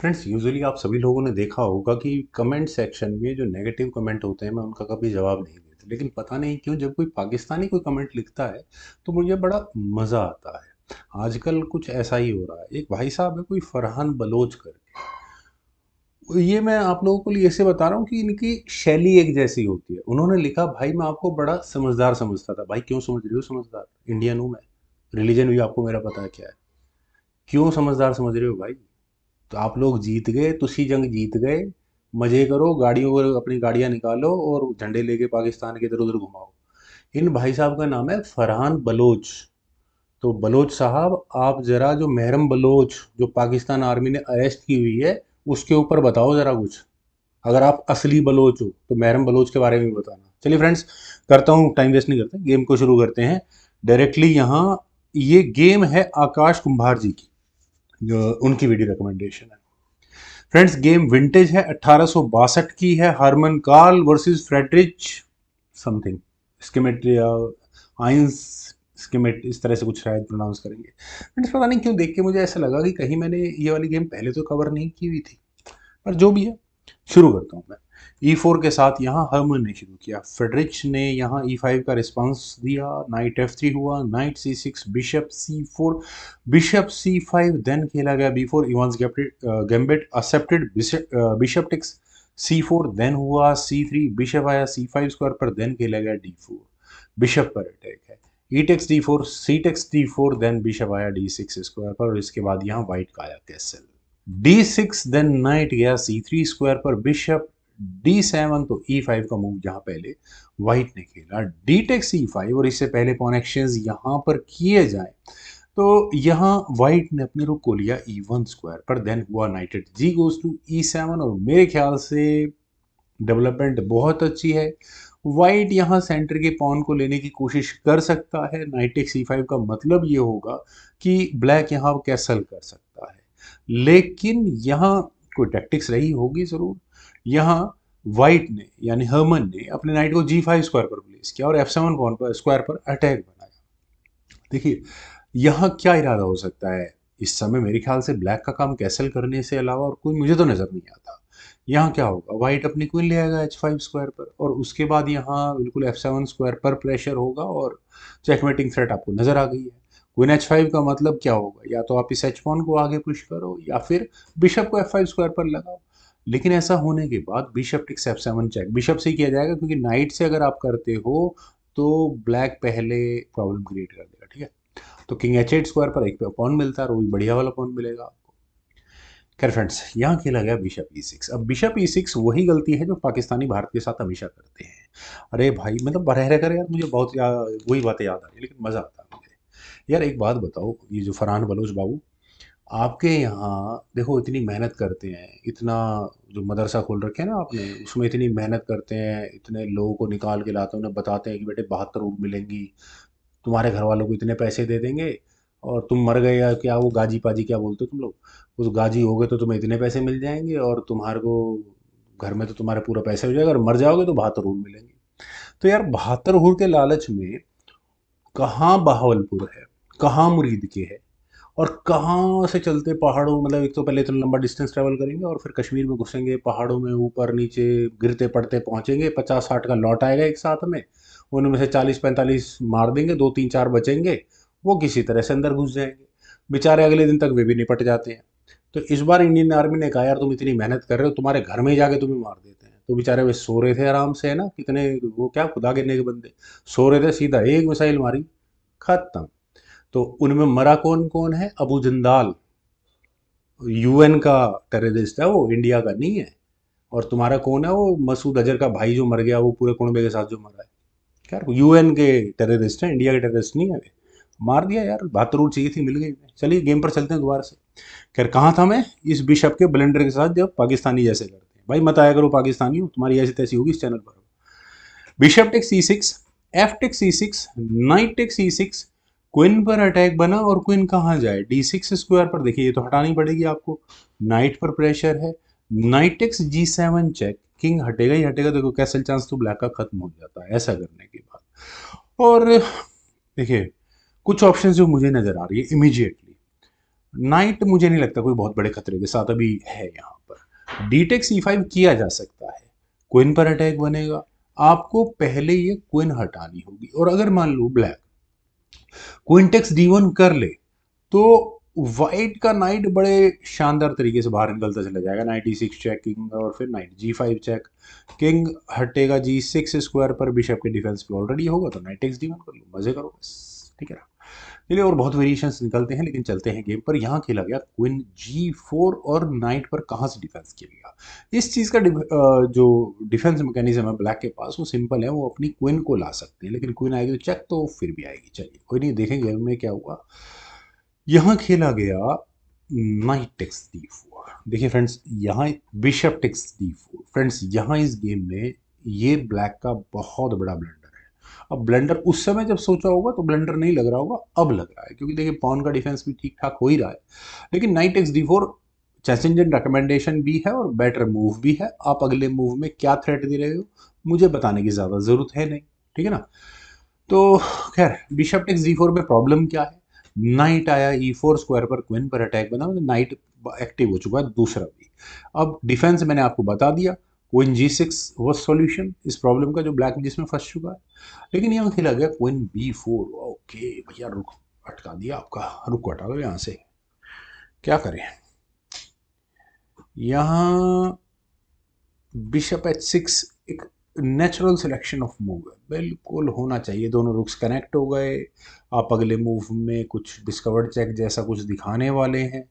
Friends, usually आप सभी लोगों ने देखा होगा कि कमेंट सेक्शन में जो नेगेटिव कमेंट होते हैं मैं उनका कभी जवाब नहीं देता, लेकिन पता नहीं क्यों जब कोई पाकिस्तानी कोई कमेंट लिखता है तो मुझे बड़ा मज़ा आता है। आजकल कुछ ऐसा ही हो रहा है। एक भाई साहब है कोई फरहान बलोच करके, ये मैं आप लोगों को लिए ऐसे बता रहा हूँ कि इनकी शैली एक जैसी होती है। उन्होंने लिखा, भाई मैं आपको बड़ा समझदार समझता था। भाई क्यों समझ रहे हो समझदार? इंडियन हूँ मैं, रिलीजन भी आपको मेरा पता है क्या है। क्यों समझदार समझ रहे हो भाई? तो आप लोग जीत गए, तुसी जंग जीत गए। मजे करो, गाड़ियों को अपनी गाड़ियां निकालो और झंडे लेके पाकिस्तान के इधर उधर घुमाओ। इन भाई साहब का नाम है फरहान बलोच। तो बलोच साहब, आप जरा जो महरम बलोच जो पाकिस्तान आर्मी ने अरेस्ट की हुई है उसके ऊपर बताओ जरा कुछ। अगर आप असली बलोच हो तो महरम बलोच के बारे में भी बताना। चलिए फ्रेंड्स, करता हूँ, टाइम वेस्ट नहीं करते, गेम को शुरू करते हैं डायरेक्टली। यहाँ ये गेम है आकाश कुंभार जी की, जो उनकी वीडियो रिकमेंडेशन है। फ्रेंड्स, गेम विंटेज है, 1862 की है। Hermann Karl versus Friedrich something Schmidt आइंस स्किमेट, इस तरह से कुछ शायद प्रोनाउंस करेंगे। फ्रेंड्स, पता नहीं क्यों देख के मुझे ऐसा लगा कि कहीं मैंने ये वाली गेम पहले तो कवर नहीं की हुई थी, पर जो भी है शुरू करता हूँ मैं। E4 के साथ यहाँ हर्मन ने शुरू किया, फ्रेडरिच ने यहाँ E5 का रिस्पांस दिया, नाइट F3 हुआ, night C6, bishop C4, bishop C5, then खेला गया B4, Evans gambit accepted, bishop takes C4, then हुआ C3, बिशप आया C5 स्क्वायर पर, देन खेला गया D4, बिशप पर अटैक है, E takes D4, C takes D4, then bishop आया D6 स्क्वायर पर, और इसके बाद यहाँ व्हाइट का आया कैसल, D6, देन नाइट गया C3 स्क्वायर पर, बिशप D7, तो E5 का मूव यहाँ पहले व्हाइट ने खेला, D टेक्स E5, और इससे पहले पॉन एक्सचेंज यहाँ पर किए जाए तो यहाँ व्हाइट ने अपने रुख को लिया E1 स्क्वायर पर, देन हुआ knight eight G goes to E7, और मेरे ख्याल से डेवलपमेंट बहुत अच्छी है। व्हाइट यहाँ सेंटर के पॉन को लेने की कोशिश कर सकता है। नाइट टेक C5 का मतलब ये होगा कि ब्लैक यहाँ कैसल कर सकता है, लेकिन यहाँ कोई टैक्टिक्स रही होगी ज़रूर। यहाँ व्हाइट ने यानी हर्मन ने अपने नाइट को G5 स्क्वायर पर प्लेस किया और F7 पॉन पर स्क्वायर पर अटैक बनाया। देखिए, यहाँ क्या इरादा हो सकता है इस समय? मेरे ख्याल से ब्लैक का काम कैसल करने से अलावा और कोई मुझे तो नज़र नहीं आता। यहाँ क्या होगा, व्हाइट अपनी क्वीन ले आएगा H5 स्क्वायर पर, और उसके बाद यहाँ बिल्कुल F7 स्क्वायर पर प्रेशर होगा और चेकमेटिंग थ्रेट आपको नज़र आ गई है। क्वीन H5 का मतलब क्या होगा, या तो आप इस H पॉन को आगे पुश करो या फिर बिशप को F5 स्क्वायर पर लगाओ। लेकिन ऐसा होने के बाद bishop ticks F7 check, bishop से ही किया जाएगा, क्योंकि नाइट से अगर आप करते हो तो ब्लैक पहले प्रॉब्लम क्रिएट कर देगा। ठीक है, तो किंग H8 स्क्वायर पर एक पे पॉन मिलता है और वो भी बढ़िया वाला पॉन मिलेगा आपको। खैर फ्रेंड्स, यहाँ खेला गया बिशप E6। अब बिशप E6 वही गलती है जो पाकिस्तानी भारत के साथ हमेशा करते हैं। अरे भाई, मतलब रह रह कर यार मुझे बहुत वही बातें याद आ रही है, लेकिन मज़ा आता है मुझे। यार एक बात बताओ, ये जो फरहान बलोच बाबू, आपके यहाँ देखो इतनी मेहनत करते हैं, इतना जो मदरसा खोल रखे हैं ना आपने, उसमें इतनी मेहनत करते हैं, इतने लोगों को निकाल के लाते हैं, उन्हें बताते हैं कि बेटे 72 ऊँट मिलेंगी, तुम्हारे घर वालों को इतने पैसे दे देंगे, और तुम मर गए या क्या, वो गाजी पाजी क्या बोलते हो तुम लोग, उस गाजी हो गए तो तुम्हें इतने पैसे मिल जाएंगे, और तुम्हारे को घर में तो तुम्हारे पूरा पैसा हो जाएगा, और मर जाओगे तो 72 ऊँट मिलेंगे। तो यार 72 ऊँट के लालच में कहाँ बहावलपुर है, कहाँ मुरीद के है, और कहाँ से चलते पहाड़ों, मतलब एक तो पहले इतना लंबा डिस्टेंस ट्रैवल करेंगे और फिर कश्मीर में घुसेंगे, पहाड़ों में ऊपर नीचे गिरते पड़ते पहुंचेंगे, 50-60 का लौट आएगा एक साथ में, उनमें से 40-45 मार देंगे, 2-3-4 बचेंगे, वो किसी तरह से अंदर घुस जाएंगे। बेचारे अगले दिन तक वे भी निपट जाते हैं। तो इस बार इंडियन आर्मी ने कहा, यार तुम इतनी मेहनत कर रहे हो, तुम्हारे घर में ही जाके तुम्हें मार देते हैं। तो बेचारे वे सो रहे थे आराम से, है ना, कितने वो क्या खुदा गिरने के बंदे, सो रहे थे, सीधा एक मिसाइल मारी, खत्म। तो उनमें मरा कौन कौन है? अबू जिंदाल, UN का टेररिस्ट है, वो इंडिया का नहीं है। और तुम्हारा कौन है वो मसूद अजहर का भाई जो मर गया, वो पूरे कुनबे के साथ जो मरा है। यार UN के टेररिस्ट हैं, इंडिया के टेररिस्ट नहीं है वे। मार दिया यार, 72 चाहिए थी, मिल गई। चलिए गेम पर चलते हैं दोबारा से। खैर, कहाँ था मैं? इस बिशप के ब्लेंडर के साथ जब पाकिस्तानी जैसे करते हैं, भाई मत आया करो पाकिस्तानी हो, तुम्हारी ऐसी तैसी होगी इस चैनल पर। Bishop take C6, F take C6, knight take C6, queen पर अटैक बना, और क्वीन कहाँ जाए? D6 स्क्वायर पर। देखिए, ये तो हटानी पड़ेगी आपको, नाइट पर प्रेशर है, knight takes G7 check, king हटेगा ही हटेगा। देखो कैसल चांस तो ब्लैक का खत्म हो जाता है ऐसा करने के बाद। और देखिए, कुछ ऑप्शंस जो मुझे नजर आ रही है इमीडिएटली, नाइट मुझे नहीं लगता कोई बहुत बड़े खतरे के साथ अभी है यहाँ पर। डी टेक C5 किया जा सकता है, क्वीन पर अटैक बनेगा, आपको पहले ये क्वीन हटानी होगी। और अगर मान लो ब्लैक क्वीन टेक्स D1 कर ले तो वाइट का नाइट बड़े शानदार तरीके से बाहर निकलता चला जाएगा। नाइट E6 चेक किंग, और फिर नाइट G5 चेक, किंग हटेगा G6 स्क्वायर पर, बिशप के डिफेंस पे ऑलरेडी होगा तो नाइट टेक्स D1 कर लो, मजे करो बस, ठीक है ना। चलिए और बहुत वेरिएशंस निकलते हैं, लेकिन चलते हैं गेम पर। यहाँ खेला गया क्वीन G4 और नाइट पर कहाँ से डिफेंस किया गया। इस चीज़ का जो डिफेंस मैकेनिज्म है ब्लैक के पास वो सिंपल है, वो अपनी क्वीन को ला सकते हैं, लेकिन क्वीन आएगी तो चेक तो फिर भी आएगी। चलिए कोई नहीं, देखेंगे गेम में क्या हुआ। यहाँ खेला गया नाइट टेक्स D4। देखिए फ्रेंड्स, यहाँ बिशप टेक्स D4। फ्रेंड्स यहाँ इस गेम में ये ब्लैक का बहुत बड़ा ब्लंडर है। अब ब्लंडर उस समय जब सोचा होगा तो ब्लंडर नहीं लग रहा होगा, अब लग रहा है, क्योंकि देखिए पॉन का डिफेंस भी ठीक ठाक हो ही रहा है। लेकिन knight takes D4 chess engine recommendation भी है और बेटर मूव भी है। आप अगले मूव में क्या थ्रेट दे रहे हो मुझे बताने की ज़्यादा ज़रूरत है नहीं, ठीक है ना। तो खैर बिशप टेक्स D4 में प्रॉब्लम क्या है, नाइट आया E4 स्क्वायर पर, क्वीन पर अटैक बना, मतलब नाइट एक्टिव हो चुका है दूसरा भी। अब डिफेंस मैंने आपको बता दिया, क्वीन G6 वो सॉल्यूशन इस प्रॉब्लम का जो ब्लैक जिसमें फंस चुका है। लेकिन यहाँ खेला गया क्वीन B4। ओके भैया, रुक, अटका दिया आपका, रुक हटा दो यहाँ से, क्या करें। यहाँ बिशप H6 एक नेचुरल सिलेक्शन ऑफ मूव है, बिल्कुल होना चाहिए, दोनों रुक्स कनेक्ट हो गए। आप अगले मूव में कुछ डिस्कवर्ड चेक जैसा कुछ दिखाने वाले हैं।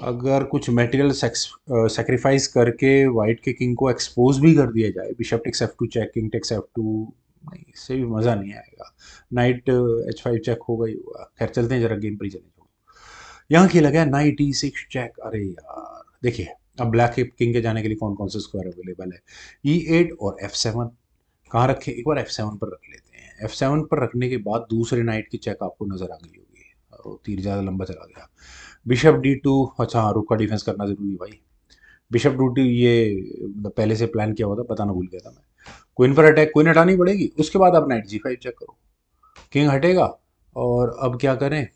अगर कुछ मटेरियल सेक्रीफाइस करके वाइट के किंग को एक्सपोज भी कर दिया जाए, bishop takes F2 check, king takes F2, नहीं इससे भी मज़ा नहीं आएगा। नाइट H5 चेक हो गई हुआ। खैर चलते हैं जरा गेम पर ही चले जाओ। यहाँ खेला गया नाइट E6 चेक। अरे यार देखिए, अब ब्लैक के किंग के जाने के लिए कौन कौन से स्क्वायर अवेलेबल है, E8 और F7। कहाँ रखे, एक बार F7 पर रख लेते हैं। F7 पर रखने के बाद दूसरे नाइट की चेक आपको नजर आ गई होगी, और तीर ज़्यादा लंबा चला गया। बिशप D2, अच्छा हाँ, रुक का डिफेंस करना जरूरी है भाई। बिशप D2 ये मतलब पहले से प्लान किया हुआ था, बताना भूल गया था मैं। क्वीन पर अटैक, क्वीन हटानी पड़ेगी, उसके बाद आप नाइट G5 चेक करो, किंग हटेगा। और अब क्या करें,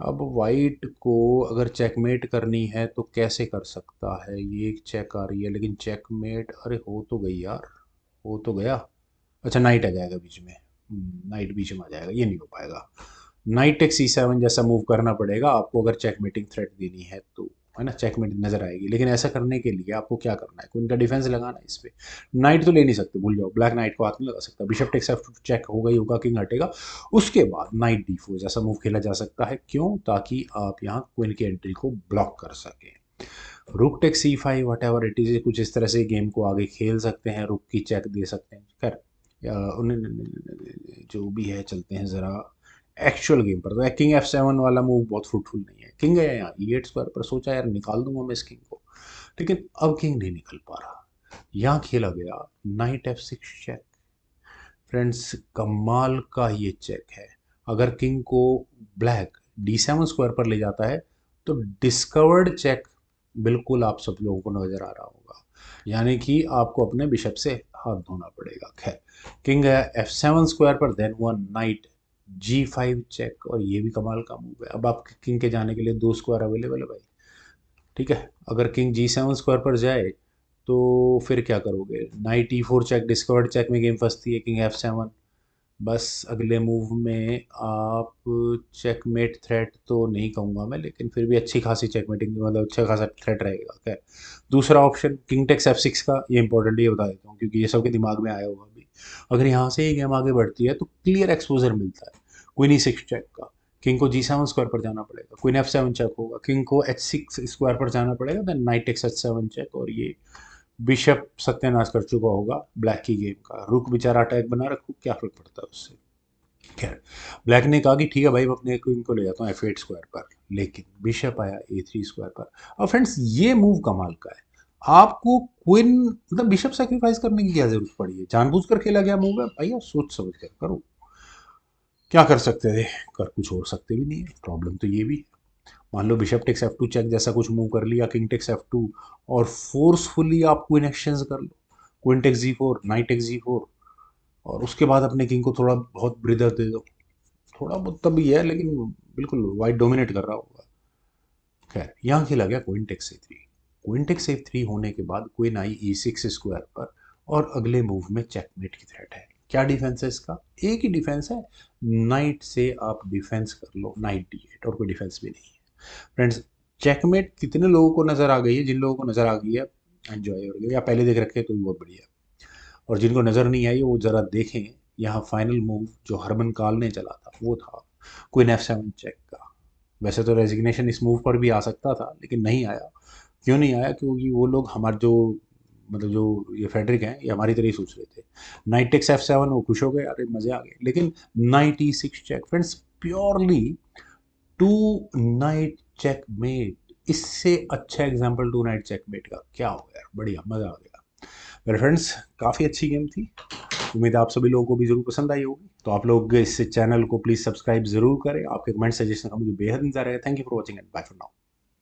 अब वाइट को अगर चेकमेट करनी है तो कैसे कर सकता है। ये एक चेक आ रही है, लेकिन चेकमेट, अरे हो तो गई यार, हो तो गया। अच्छा नाइट आ जाएगा बीच में, नाइट बीच में आ जाएगा, ये नहीं हो पाएगा। नाइट टेक C7 जैसा मूव करना पड़ेगा आपको अगर चेकमेटिंग थ्रेट देनी है तो, है ना, चेकमेट नजर आएगी। लेकिन ऐसा करने के लिए आपको क्या करना है, उनका डिफेंस लगाना है इस पे। नाइट तो ले नहीं सकते, भूल जाओ, ब्लैक नाइट को हाथ नहीं लगा सकता। बिशप टेक्स F2 चेक हो गई होगा, किंग हटेगा, उसके बाद नाइट D4 जैसा मूव खेला जा सकता है। क्यों, ताकि आप यहाँ क्वीन की एंट्री को ब्लॉक कर सकें। Rook take C5 whatever it is, कुछ इस तरह से गेम को आगे खेल सकते हैं, रुक की चेक दे सकते हैं। खैर उन्हें जो भी है, चलते हैं ज़रा एक्चुअल गेम पर। तो किंग F7 वाला मूव बहुत फ्रूटफुल नहीं है। किंग है यहाँ E8 स्क्वायर पर, सोचा यार निकाल दूंगा मैं इस किंग को, लेकिन अब किंग नहीं निकल पा रहा। यहाँ खेला गया नाइट F6 चेक। फ्रेंड्स कमाल का ये चेक है। अगर किंग को ब्लैक D7 स्क्वायर पर ले जाता है तो डिस्कवर्ड चेक बिल्कुल आप सब लोगों को नजर आ रहा होगा, यानी कि आपको अपने बिशप से हाथ धोना पड़ेगा। खैर किंग है F7 स्क्वायर पर, देन हुआ नाइट G5 चेक, और ये भी कमाल का मूव है। अब आप किंग के जाने के लिए दो स्क्वायर अवेलेबल है भाई, ठीक है। अगर किंग G7 स्क्वायर पर जाए तो फिर क्या करोगे, knight E4 check, discovered check में गेम फंसती है, किंग F7। बस अगले मूव में आप चेकमेट थ्रेट तो नहीं कहूँगा मैं, लेकिन फिर भी अच्छी खासी चेकमेटिंग, मतलब अच्छा खासा थ्रेट रहेगा। खैर दूसरा ऑप्शन किंग टेक्स F6 का, ये इंपॉर्टेंट, ये बता देता हूँ क्योंकि ये सबके दिमाग में आया होगा अभी। अगर यहाँ से ही गेम आगे बढ़ती है तो क्लियर एक्सपोजर मिलता है क्वीन E6 चेक का। किंग को G7 स्क्वायर पर जाना पड़ेगा, क्वीन F7 चेक होगा, किंग को H6 स्क्वायर पर जाना पड़ेगा, then knight takes H7 check, और ये बिशप सत्यानाश कर चुका होगा ब्लैक की गेम का। रुक बेचारा अटैक बना रखो, क्या फर्क पड़ता है उससे। खैर ब्लैक ने कहा कि ठीक है भाई, मैं अपने क्वीन को ले जाता हूँ F8 स्क्वायर पर, लेकिन बिशप आया A3 स्क्वायर पर। और फ्रेंड्स ये मूव कमाल का है, आपको क्वीन मतलब बिशप सेक्रीफाइस करने की क्या जरूरत पड़ी है, जानबूझकर खेला गया मूव है भैया, सोच समझ कर करो। क्या कर सकते थे, कर कुछ और सकते भी नहीं है, प्रॉब्लम तो ये भी है। मान लो बिशप टेक्स F2 चेक जैसा कुछ मूव कर लिया, किंग टेक्स F2, और फोर्सफुली आप क्वीन एक्सचेंज कर लो, queen takes G4, knight takes G4, और उसके बाद अपने किंग को थोड़ा बहुत ब्रीदर दे दो, थोड़ा बहुत तभी है, लेकिन बिल्कुल वाइट डोमिनेट कर रहा होगा। खैर, यहाँ खेला गया queen takes a three. Queen takes a three होने के बाद क्वीन आई ई सिक्स स्क्वायर पर, और अगले मूव में चेकमेट की थ्रेट है। क्या डिफेंस है इसका? एक ही डिफेंस है, नाइट से आप डिफेंस कर लो, नाइट डी एट, और कोई डिफेंस भी नहीं है। फ्रेंड्स, चेकमेट कितने लोगों को नजर आ गई है? जिन लोगों को नजर आ गई है, एंजॉय हो गया, या पहले देख रखे हैं तो भी बहुत बढ़िया है। और जिनको नजर नहीं आई वो जरा देखें। यहाँ फाइनल मूव जो हरमन काल ने चला था वो था क्वीन एफ सेवन चेक का। वैसे तो रेजिग्नेशन इस मूव पर भी आ सकता था, लेकिन नहीं आया। क्यों नहीं आया? क्योंकि वो लोग हमारे जो, मतलब जो ये फेडरिक हैं, ये हमारी तरह ही सोच रहे थे। नाइट टेक्स एफ सेवन, वो खुश हो गए, अरे मजे आ गए। लेकिन knight E six check friends, purely two knight checkmate. इससे अच्छा example two knight checkmate का क्या हो गया? बढ़िया, मजा आ गया। मेरे फ्रेंड्स, काफ़ी अच्छी गेम थी। उम्मीद है आप सभी लोगों को भी जरूर पसंद आई होगी। तो आप लोग इस चैनल को प्लीज़ सब्सक्राइब जरूर करें। आपके कमेंट सजेशन का मुझे बेहद इंतजार है। Thank you for watching and bye for now.